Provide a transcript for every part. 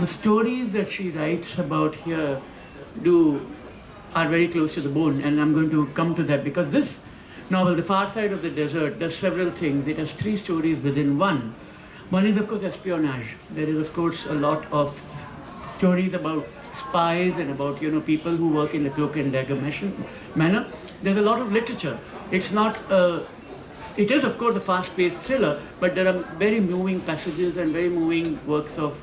stories that she writes about here are very close to the bone, and I'm going to come to that because this novel, The Far Side of the Desert, does several things. It has three stories within one. One is, of course, espionage. There is, of course, a lot of stories about spies and about people who work in the cloak and dagger manner. There's a lot of literature. It's not. It is, of course, a fast-paced thriller, but there are very moving passages and very moving works of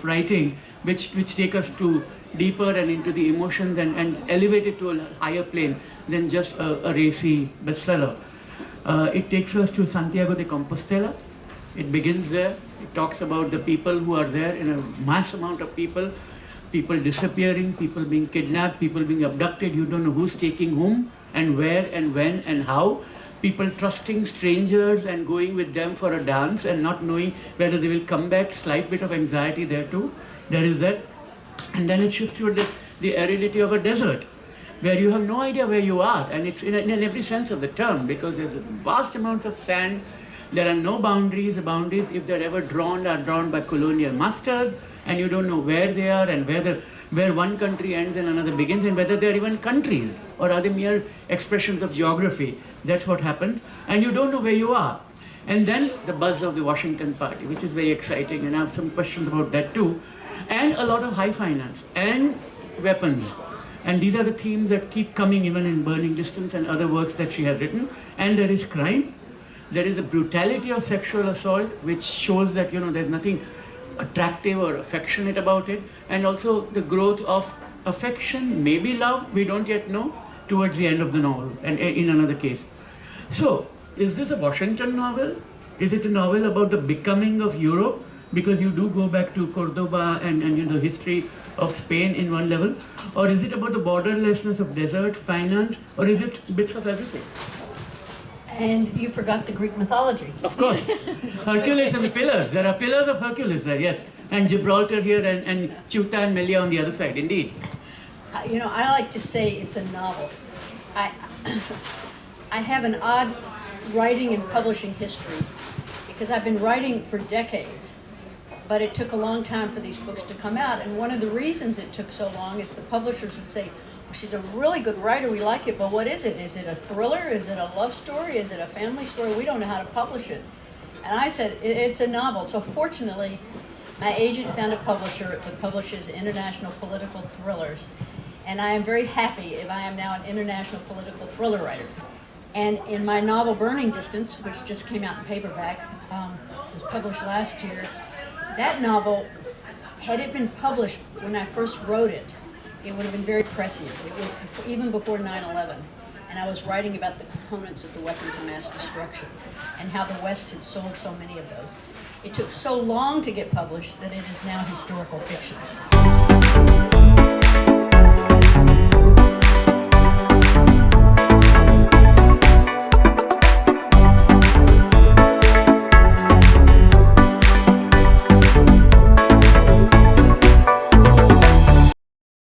writing which take us through deeper and into the emotions and elevate it to a higher plane than just a racy bestseller. It takes us to Santiago de Compostela. It begins there. It talks about the people who are there in a mass amount of people disappearing, people being kidnapped, people being abducted. You don't know who's taking whom and where and when and how. People trusting strangers and going with them for a dance and not knowing whether they will come back. Slight bit of anxiety there too. There is that. And then it shifts to the aridity of a desert, where you have no idea where you are, and it's in every sense of the term, because there's vast amounts of sand. There are no boundaries. The boundaries, if they're ever drawn, are drawn by colonial masters, and you don't know where they are and where one country ends and another begins, and whether they're even countries or are they mere expressions of geography. That's what happened, and you don't know where you are. And then the buzz of the Washington Party, which is very exciting, and I have some questions about that too, and a lot of high finance and weapons. And these are the themes that keep coming even in Burning Distance and other works that she has written. And there is crime. There is a brutality of sexual assault, which shows that, there's nothing attractive or affectionate about it. And also the growth of affection, maybe love, we don't yet know, towards the end of the novel, and in another case. So, is this a Washington novel? Is it a novel about the becoming of Europe? Because you do go back to Cordoba and the history of Spain in one level. Or is it about the borderlessness of desert, finance, or is it bits of everything? And you forgot the Greek mythology. Of course. Hercules and the pillars. There are pillars of Hercules there, yes. And Gibraltar here and Ceuta and Melilla on the other side, indeed. I like to say it's a novel. I have an odd writing and publishing history because I've been writing for decades, but it took a long time for these books to come out. And one of the reasons it took so long is the publishers would say, well, she's a really good writer, we like it, but what is it? Is it a thriller? Is it a love story? Is it a family story? We don't know how to publish it. And I said, it's a novel. So fortunately, my agent found a publisher that publishes international political thrillers. And I am very happy if I am now an international political thriller writer. And in my novel Burning Distance, which just came out in paperback, was published last year, that novel, had it been published when I first wrote it, it would have been very prescient. It was even before 9/11. And I was writing about the components of the weapons of mass destruction and how the West had sold so many of those. It took so long to get published that it is now historical fiction.